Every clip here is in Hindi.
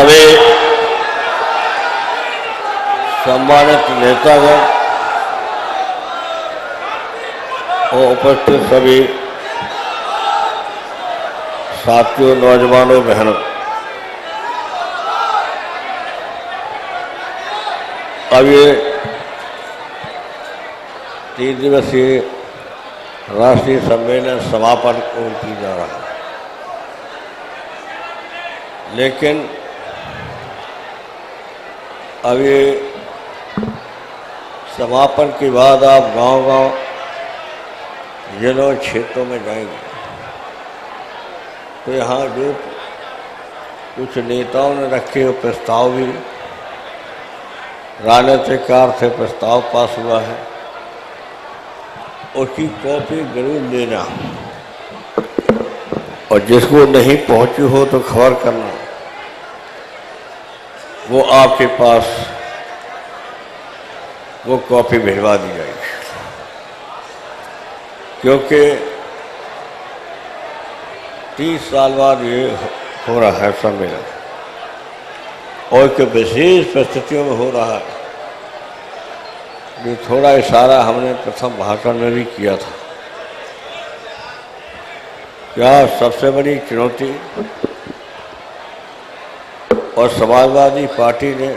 सभी सम्मानित नेतागण और उपस्थित सभी साथियों, नौजवानों, बहनों, अब ये 3 दिवसीय राष्ट्रीय सम्मेलन समापन की जा रहा है, लेकिन अब ये समापन के बाद आप गांव-गांव, जिलों, क्षेत्रों में जाएंगे तो यहाँ जो कुछ नेताओं ने रखे हुए प्रस्ताव भी राजनीतिकार से प्रस्ताव पास हुआ है, उसकी कॉपी जरूर लेना और जिसको नहीं पहुंची हो तो खबर करना, वो आपके पास वो कॉपी भिजवा दी जाएगी। क्योंकि 30 साल बाद ये हो रहा है सम्मेलन और एक विशेष परिस्थितियों में हो रहा है, जो थोड़ा इशारा हमने प्रथम भाषण में भी किया था। क्या सबसे बड़ी चुनौती और समाजवादी पार्टी ने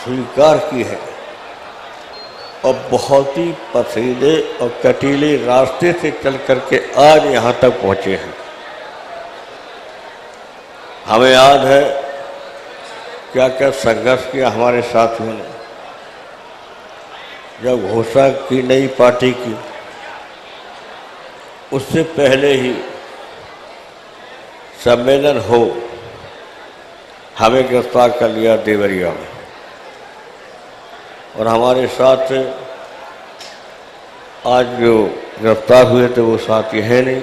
स्वीकार की है और बहुत ही पथरीले और कटीले रास्ते से चल करके आज यहाँ तक पहुँचे हैं। हमें याद है क्या क्या संघर्ष किया हमारे साथियों ने। जब घोषणा की नई पार्टी की, उससे पहले ही सम्मेलन हो हमें गिरफ्तार कर लिया देवरिया में, और हमारे साथ आज जो गिरफ्तार हुए थे वो साथी है नहीं,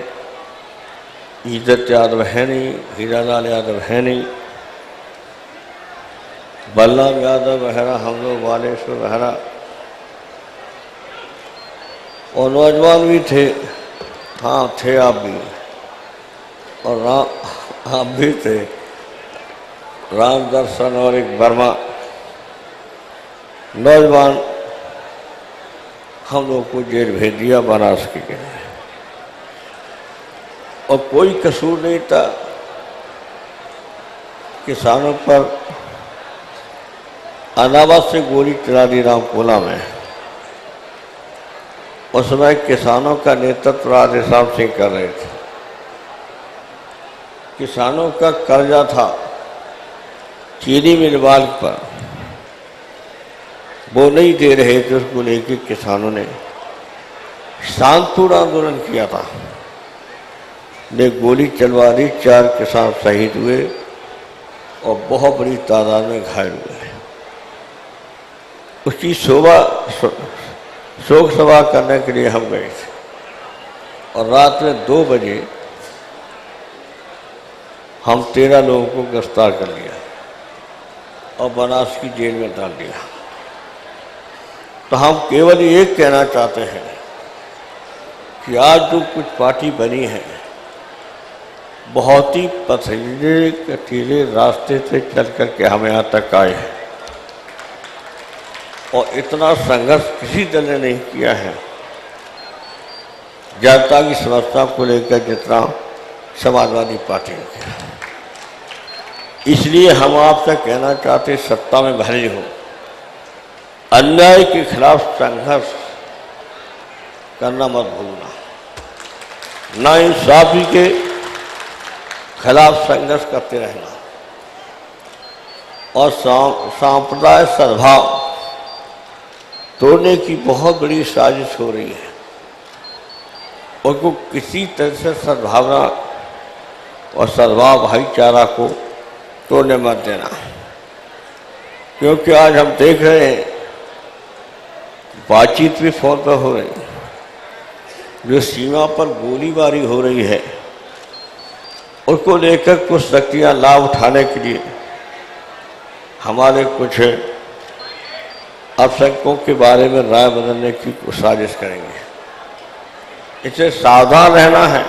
इज्जत यादव है नहीं, हीरालाल यादव है नहीं, बलराम यादव वगैरह, हम लोग बालेश्वर वगैरह और नौजवान भी थे। हाँ थे आप भी, और आप भी थे, राम दर्शन और एक वर्मा नौजवान, हम लोग को जेल भेज दिया बनारस के लिए, और कोई कसूर नहीं था। किसानों पर अनावत से गोली चला दी रामकोला में। उस समय किसानों का नेतृत्व राधे श्याम सिंह कर रहे थे। किसानों का कर्जा था चीनी मिल मालिक पर, वो नहीं दे रहे थे, उसको लेकर किसानों ने शांतिपूर्ण आंदोलन किया था, ने गोली चलवा दी, 4 किसान शहीद हुए और बहुत बड़ी तादाद में घायल हुए। उसकी शोक सभा करने के लिए हम गए थे, और रात में 2 बजे हम 13 लोगों को गिरफ्तार कर लिया और बनारस की जेल में डाल दिया। तो हम केवल ये कहना चाहते हैं कि आज जो कुछ पार्टी बनी है, बहुत ही पथरीले कटीले रास्ते से चल करके हम यहाँ तक आए हैं, और इतना संघर्ष किसी दल ने नहीं किया है जनता की समस्या को लेकर जितना समाजवादी पार्टी ने किया। इसलिए हम आपसे कहना चाहते, सत्ता में भले हो, अन्याय के खिलाफ संघर्ष करना मत भूलना, नाइंसाफी के खिलाफ संघर्ष करते रहना, और सांप्रदायिक सद्भाव तोड़ने की बहुत बड़ी साजिश हो रही है, और को किसी तरह से सद्भावना और सद्भाव भाईचारा को तोड़ने मत देना। क्योंकि आज हम देख रहे हैं बातचीत भी फोन पर हो रही है, जो सीमा पर गोलीबारी हो रही है उसको लेकर कुछ शक्तियां लाभ उठाने के लिए हमारे कुछ अल्पसंख्यकों के बारे में राय बदलने की साजिश करेंगे। इससे सावधान रहना है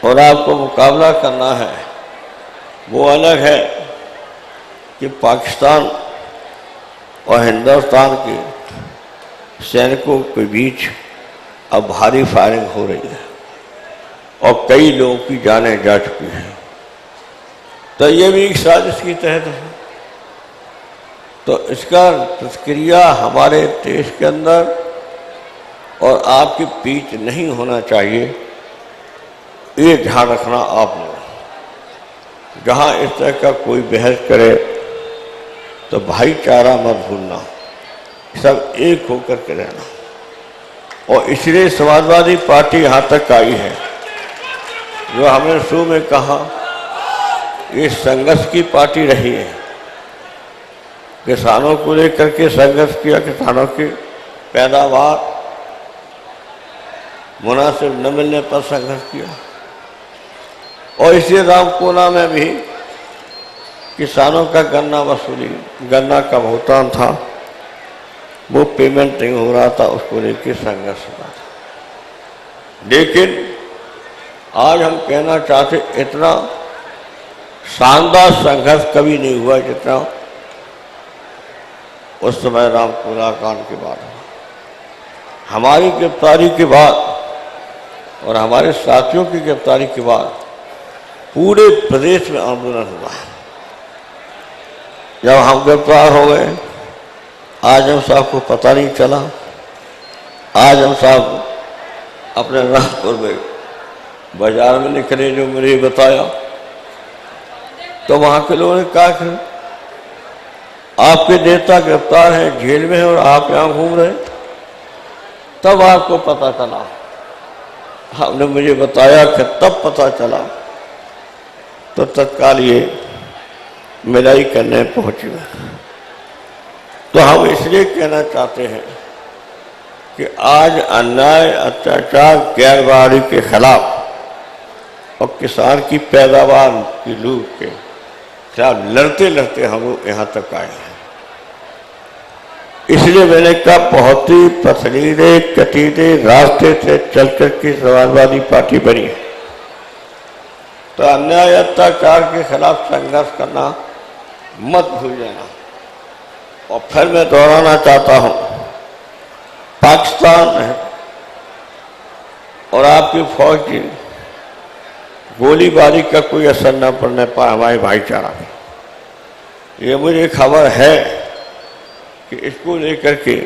और आपको मुकाबला करना है वो अलग है कि पाकिस्तान और हिंदुस्तान के सैनिकों के बीच अब भारी फायरिंग हो रही है और कई लोगों की जानें जा चुकी हैं। तो ये भी एक साजिश की तहत है। तो इसका तस्करिया हमारे देश के अंदर और आपके बीच नहीं होना चाहिए, ये ध्यान रखना आपने। जहाँ इस तरह का कोई बहस करे तो भाईचारा मत भूलना, सब एक होकर के रहना। और इसलिए समाजवादी पार्टी यहाँ तक आई है, जो हमने शुरू में कहा, ये संघर्ष की पार्टी रही है। किसानों को लेकर के संघर्ष किया, किसानों की पैदावार मुनासिब न मिलने पर संघर्ष किया। और इसी रामकोला में भी किसानों का गन्ना का भुगतान था, वो पेमेंट नहीं हो रहा था, उसको लेकर संघर्ष हुआ था। लेकिन आज हम कहना चाहते, इतना शानदार संघर्ष कभी नहीं हुआ जितना उस समय रामकोला कांड के बाद हुआ। हमारी गिरफ्तारी के बाद और हमारे साथियों की गिरफ्तारी के बाद पूरे प्रदेश में आंदोलन हुआ। जब हम गिरफ्तार हो गए, आजम साहब को पता नहीं चला। आजम साहब अपने रामपुर में बाजार में निकले, जो मुझे बताया, तो वहां के लोगों ने कहा कि आपके नेता गिरफ्तार हैं, जेल में हैं और आप यहाँ घूम रहे। तब आपको पता चला। आपने मुझे बताया कि तब पता चला, तो तत्काल ये मिलाई करने पहुंचे। तो हम इसलिए कहना चाहते हैं कि आज अन्याय, अत्याचार, गैरबराबरी के खिलाफ और किसान की पैदावार की लूट के खिलाफ लड़ते लड़ते हम लोग यहाँ तक आए हैं। इसलिए मैंने कहा, बहुत ही पथरीले कटीले रास्ते से चल कर के समाजवादी पार्टी बनी है। तो अन्याय, अत्याचार के खिलाफ संघर्ष करना मत भूल जाना। और फिर मैं दोहराना चाहता हूँ, पाकिस्तान और आपकी फौज की गोलीबारी का कोई असर न पड़ने पाए हमारे भाईचारा में। ये मुझे खबर है कि इसको लेकर के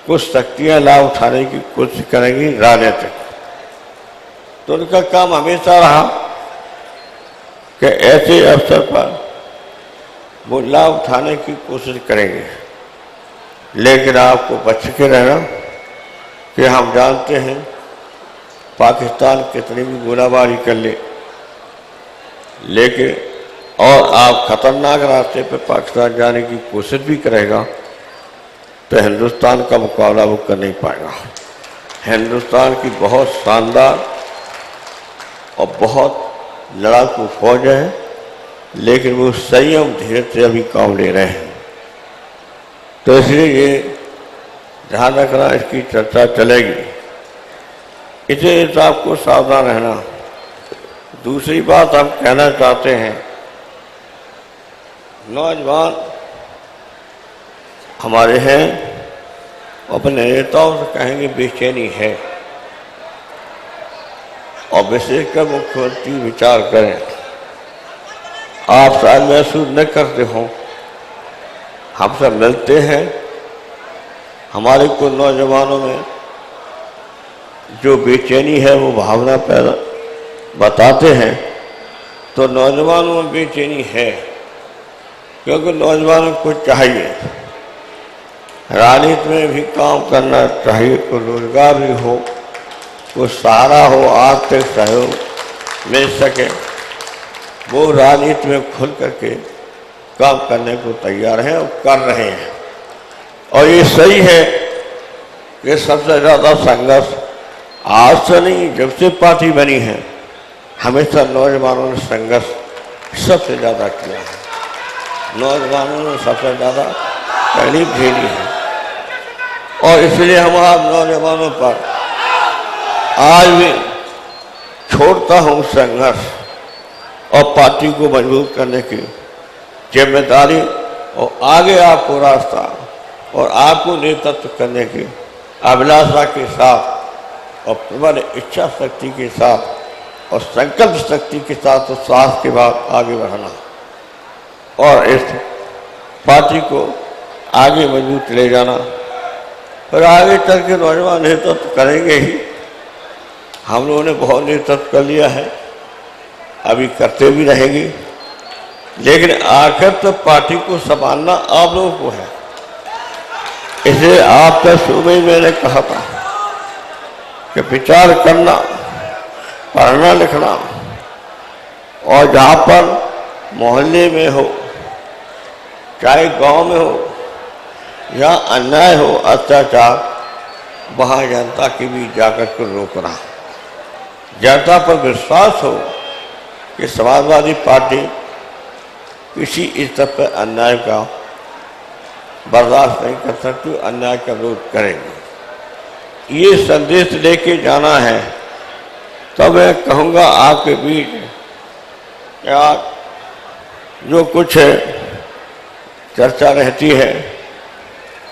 कुछ शक्तियां लाभ उठाने की कोशिश करेंगी राजनीतिक। तो उनका काम हमेशा रहा कि ऐसे अवसर पर वो लाभ उठाने की कोशिश करेंगे। लेकिन आपको बच के रहना कि हम जानते हैं पाकिस्तान कितनी भी गोलाबारी कर ले, लेकिन और आप खतरनाक रास्ते पर पाकिस्तान जाने की कोशिश भी करेगा तो हिंदुस्तान का मुकाबला वो कर नहीं पाएगा। हिंदुस्तान की बहुत शानदार और बहुत लड़ाकू फौज है, लेकिन वो संयम धीरे से अभी काम ले रहे हैं। तो इसलिए ये ध्यान रखना, इसकी चर्चा चलेगी, इसे आपको सावधान रहना। दूसरी बात हम कहना चाहते हैं, नौजवान हमारे हैं, अपने नेताओं से कहेंगे बेचैनी है, और विशेषकर मुख्यमंत्री विचार करें। आप शायद महसूस न करते हो, हम सब मिलते हैं, हमारे को नौजवानों में जो बेचैनी है वो भावना पैदा बताते हैं। तो नौजवानों में बेचैनी है, क्योंकि नौजवानों को चाहिए राजनीति में भी काम करना चाहिए, को रोजगार भी हो, को सहारा हो, आर्थिक सहयोग मिल सके। वो राजनीति में खुल करके काम करने को तैयार हैं और कर रहे हैं। और ये सही है कि सबसे ज़्यादा संघर्ष आज से नहीं, जब से पार्टी बनी है हमेशा नौजवानों ने संघर्ष सबसे ज़्यादा किया है। नौजवानों ने सबसे ज़्यादा तकलीफ झेली है, और इसलिए हम आप नौजवानों पर आज भी छोड़ता हूँ संघर्ष। और पार्टी को मजबूत करने की जिम्मेदारी और आगे आपको रास्ता और आपको नेतृत्व करने की अभिलाषा के साथ और प्रबल इच्छा शक्ति के साथ और संकल्प शक्ति के साथ और साहस के बाद आगे बढ़ना और इस पार्टी को आगे मजबूत ले जाना और आगे चल के नौजवान नेतृत्व करेंगे ही। हम लोगों ने बहुत नेतृत्व कर लिया है, अभी करते भी रहेंगे, लेकिन आखिर तो पार्टी को संभालना आप लोगों को है। इसे आपका सुबह मैंने कहा था कि विचार करना, पढ़ना लिखना और जहाँ पर मोहल्ले में हो, चाहे गांव में हो या अन्याय हो, अत्याचार, वहाँ जनता के बीच जाकर के रोकना, जनता पर विश्वास हो कि समाजवादी पार्टी किसी स्तर पर अन्याय का बर्दाश्त नहीं कर सकती, अन्याय का विरोध करेंगे। ये संदेश लेके जाना है। तो मैं कहूँगा आपके बीच क्या जो कुछ चर्चा रहती है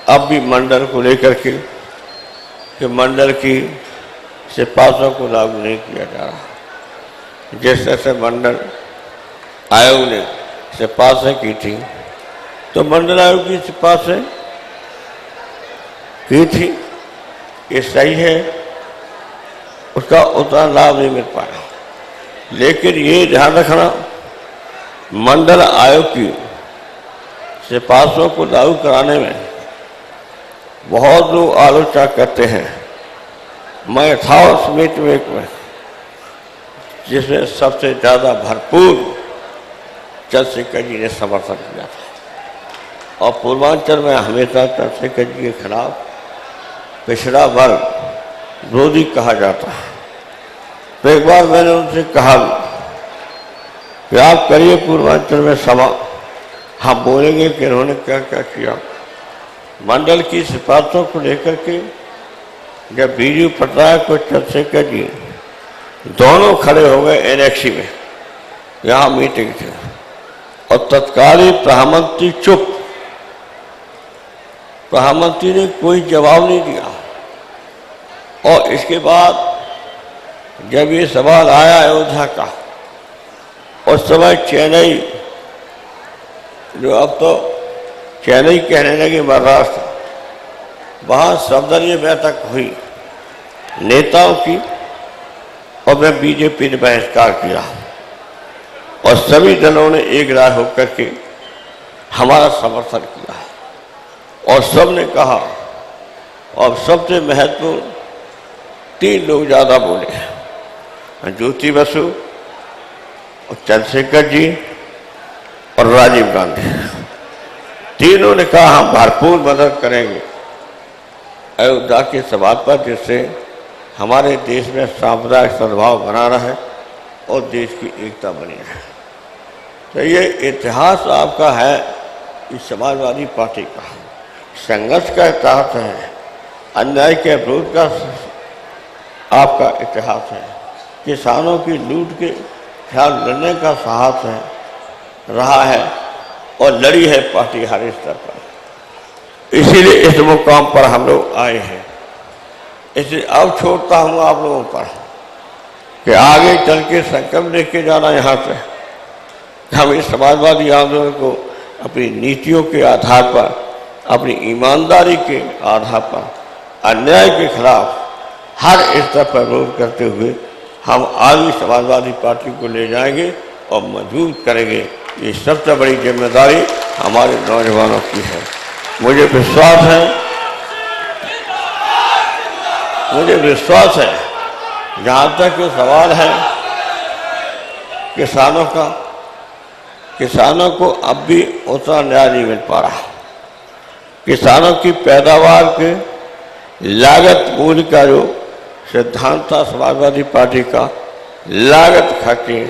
अब भी मंडल को लेकर के कि मंडल की सिफारिशों को लागू नहीं किया जा रहा। जिस तरह से मंडल आयोग ने सिफारिशें की थी तो मंडल आयोग की सिफारिशें की थी, ये सही है, उसका उतना लाभ नहीं मिल पाया। लेकिन ये ध्यान रखना, मंडल आयोग की सिफारिशों को लागू कराने में बहुत लोग आलोचना करते हैं। मैं था उस मीटिंग में जिसमें सबसे ज़्यादा भरपूर चंद्रशेखर जी ने समर्थन किया था और पूर्वांचल में हमेशा चंद्रशेखर जी के खिलाफ पिछड़ा वर्ग विरोधी कहा जाता है। तो एक बार मैंने उनसे कहा कि आप करिए पूर्वांचल में सभा, हम बोलेंगे कि इन्होंने क्या क्या किया। मंडल की सिफारिशों को लेकर के जब बीजू पटनायक और चंद्रशेखर जी दोनों खड़े हो गए एनेक्सी में, यहाँ मीटिंग थी और तत्कालीन प्रधानमंत्री चुप, प्रधानमंत्री ने कोई जवाब नहीं दिया। और इसके बाद जब ये सवाल आया अयोध्या का, उस समय चेन्नई, जो अब तो चेन्नई कहने लगे महाराष्ट्र, वहाँ सर्वदलीय बैठक हुई नेताओं की और मैं बीजेपी ने बहिष्कार किया और सभी दलों ने एक राय होकर के हमारा समर्थन किया और सब ने कहा। और सबसे महत्वपूर्ण 3 लोग ज़्यादा बोले, ज्योति बसु और चंद्रशेखर जी और राजीव गांधी। तीनों ने कहा हम भरपूर मदद करेंगे अयोध्या के सवाल पर, जिससे हमारे देश में सांप्रदायिक सद्भाव बना रहे और देश की एकता बनी रहे। तो ये इतिहास आपका है, इस समाजवादी पार्टी का संघर्ष का इतिहास है, अन्याय के विरोध का आपका इतिहास है, किसानों की लूट के खिलाफ लड़ने का साहस है, रहा है और लड़ी है पार्टी हर स्तर पर। इसीलिए इस मुकाम पर हम लोग आए हैं। इसलिए अब छोड़ता हूँ आप लोगों पर कि आगे चल के संकल्प लेके जाना यहाँ से। हम इस समाजवादी आंदोलन को अपनी नीतियों के आधार पर, अपनी ईमानदारी के आधार पर अन्याय के खिलाफ हर स्तर पर विरोध करते हुए हम आगे समाजवादी पार्टी को ले जाएंगे और मजबूत करेंगे। ये सबसे बड़ी जिम्मेदारी हमारे नौजवानों की है। मुझे विश्वास है, जहाँ तक ये सवाल है किसानों का, किसानों को अब भी उतना न्याय नहीं मिल पा रहा। किसानों की पैदावार के लागत मूल्य का जो सिद्धांत था समाजवादी पार्टी का, लागत खर्चे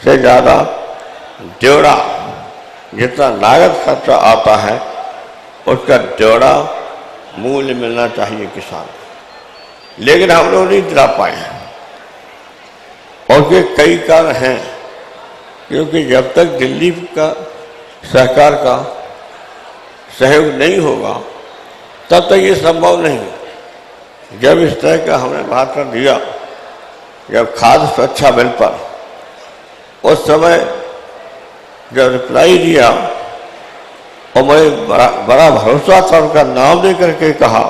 से ज़्यादा ड्योड़ा, जितना लागत खर्चा आता है उसका ड्योड़ा मूल्य मिलना चाहिए किसान। लेकिन हम लोग नहीं दिला पाए और के कई कारण हैं। क्योंकि जब तक दिल्ली का सरकार का सहयोग नहीं होगा तब तक ये संभव नहीं। जब इस तरह का हमने भाषण दिया, जब खाद्य सुरक्षा बिल पर उस समय जब रिप्लाई दिया और मुझे बड़ा भरोसा था, उनका नाम दे करके कहा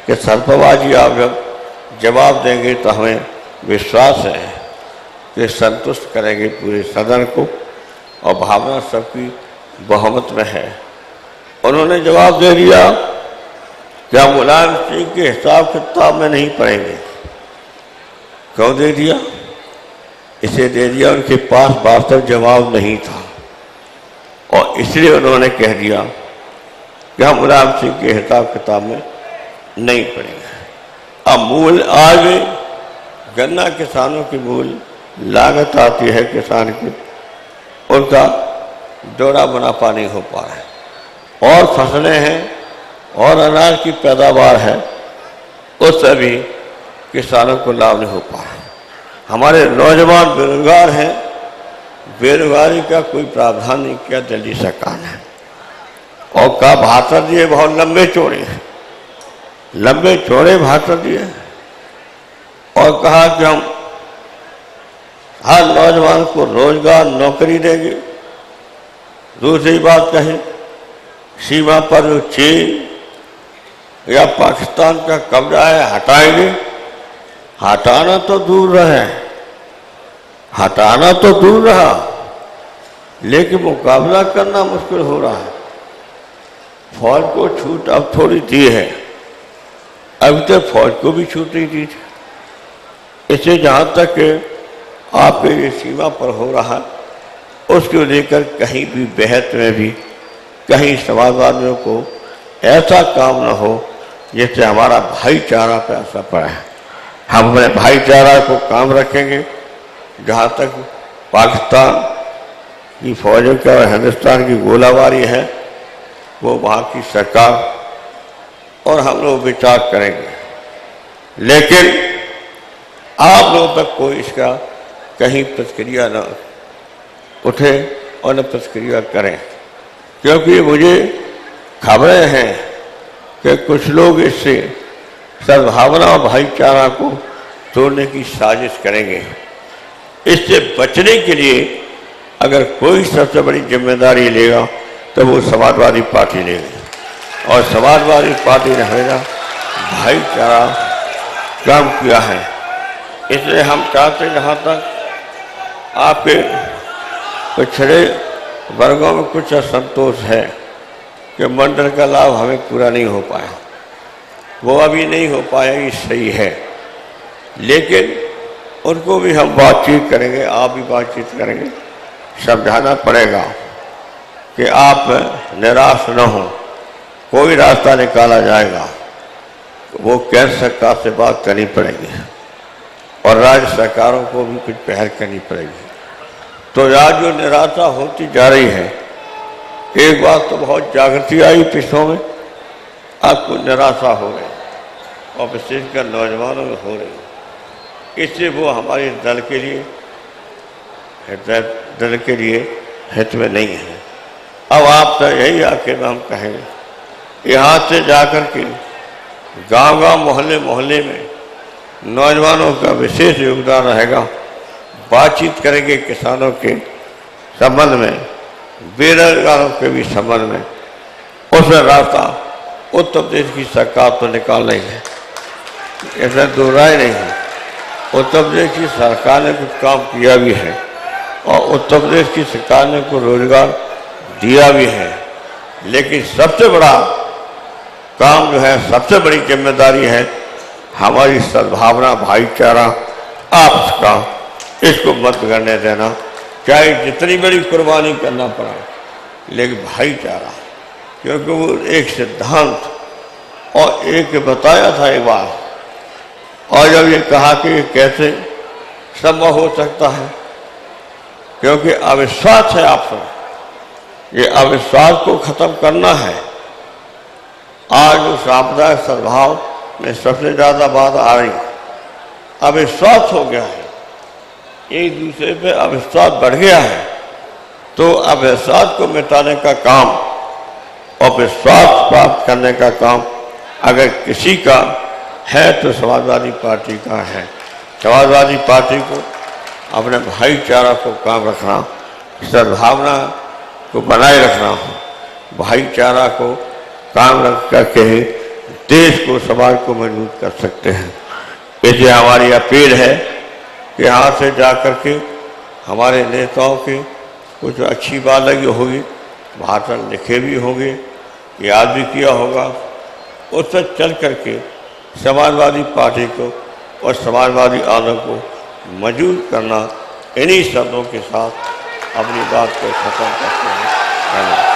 कि सरपवा जी आप जब जवाब देंगे तो हमें विश्वास है कि संतुष्ट करेंगे पूरे सदन को और भावना सबकी बहुमत में है। उन्होंने जवाब दे दिया कि हम मुलायम सिंह के हिसाब किताब में नहीं पढ़ेंगे। क्यों दे दिया? इसे दे दिया उनके पास वास्तव जवाब नहीं था और इसलिए उन्होंने कह दिया कि हम मुलायम सिंह के हिसाब किताब में नहीं पढ़ेंगे। अब मूल आगे गन्ना किसानों की मूल लागत आती है किसान की, उनका जोड़ा मुनाफा नहीं हो पा रहा है और फसलें हैं और अनाज की पैदावार है, उससे भी किसानों को लाभ नहीं हो पा रहा। हमारे नौजवान बेरोजगार हैं, बेरोजगारी का कोई प्रावधान नहीं किया दिल्ली सरकार ने और का भाषण दिए बहुत लंबे चौड़े भाषण दिए और कहा कि हम हर नौजवान को रोजगार नौकरी देंगे। दूसरी बात कहें, सीमा पर जो चीन या पाकिस्तान का कब्जा है हटाएंगे। हटाना तो दूर रहा, लेकिन मुकाबला करना मुश्किल हो रहा है। फौज को छूट अब थोड़ी दी है, अभी तक फौज को भी छूट नहीं दी थी। इसे जहाँ तक आपके ये सीमा पर हो रहा उसको लेकर कहीं भी बहस में भी कहीं समाजवादियों को ऐसा काम न हो जिससे हमारा भाईचारा पर असर पड़ा है। हम अपने भाईचारा को काम रखेंगे। जहाँ तक पाकिस्तान की फौजों का और हिंदुस्तान की गोलाबारी है, वो वहाँ की सरकार और हम लोग विचार करेंगे, लेकिन आप लोगों तक कोई इसका कहीं प्रतिक्रिया न उठे और न प्रतिक्रिया करें, क्योंकि मुझे खबरें हैं कि कुछ लोग इससे सद्भावना और भाईचारा को तोड़ने की साजिश करेंगे। इससे बचने के लिए अगर कोई सबसे बड़ी जिम्मेदारी लेगा तो वो समाजवादी पार्टी लेगी और समाजवादी पार्टी ने हमेशा भाईचारा काम किया है। इसलिए हम चाहते जहाँ तक आपके पिछड़े वर्गों में कुछ असंतोष है कि मंडल का लाभ हमें पूरा नहीं हो पाया, वो अभी नहीं हो पाया, ये सही है, लेकिन उनको भी हम बातचीत करेंगे, आप भी बातचीत करेंगे। समझाना पड़ेगा कि आप निराश न हो, कोई रास्ता निकाला जाएगा। वो केंद्र सरकार से बात करनी पड़ेगी और राज्य सरकारों को भी कुछ पहल करनी पड़ेगी। तो आज जो निराशा होती जा रही है, एक बात तो बहुत जागृति आई पिछड़ों में, आपको निराशा हो रही और विशेषकर नौजवानों में हो रही। इससे वो हमारे दल के लिए हित में नहीं है। अब आप तो यही आखिर हम कहेंगे, यहाँ से जाकर के गांव-गांव मोहल्ले में नौजवानों का विशेष योगदान रहेगा। बातचीत करेंगे किसानों के संबंध में, बेरोजगारों के भी संबंध में। उसमें रास्ता उत्तर प्रदेश की सरकार तो निकाल रही है, ऐसा दो राय नहीं है। उत्तर प्रदेश की सरकार ने कुछ काम किया भी है और उत्तर प्रदेश की सरकार ने कुछ रोजगार दिया भी है, लेकिन सबसे बड़ा काम जो है, सबसे बड़ी जिम्मेदारी है हमारी सद्भावना, भाईचारा, आपस का, इसको मत करने देना। चाहे जितनी बड़ी कुर्बानी करना पड़ा, लेकिन भाईचारा, क्योंकि वो एक सिद्धांत और एक बताया था एक बार, और जब ये कहा कि ये कैसे संभव हो सकता है, क्योंकि अविश्वास है आपसे, ये अविश्वास को खत्म करना है। आज जो सांप्रदायिक सद्भाव में सबसे ज़्यादा बात आ रही, अविश्वास हो गया है, एक दूसरे पे अविश्वास बढ़ गया है। तो अविश्वास को मिटाने का काम और विश्वास प्राप्त करने का काम अगर किसी का है तो समाजवादी पार्टी का है। समाजवादी पार्टी को अपने भाईचारा को काम रखना, सद्भावना को बनाए रखना, भाईचारा को काम रख करके ही देश को, समाज को मजबूत कर सकते हैं। इसलिए हमारी अपील है कि यहाँ से जा कर के हमारे नेताओं के कुछ अच्छी बात लगी होगी, भाषण लिखे भी होंगे, याद भी किया होगा, उससे चल करके समाजवादी पार्टी को और समाजवादी आंदोलन को मजबूत करना, इन्हीं शब्दों के साथ अपनी बात को खत्म करते हैं।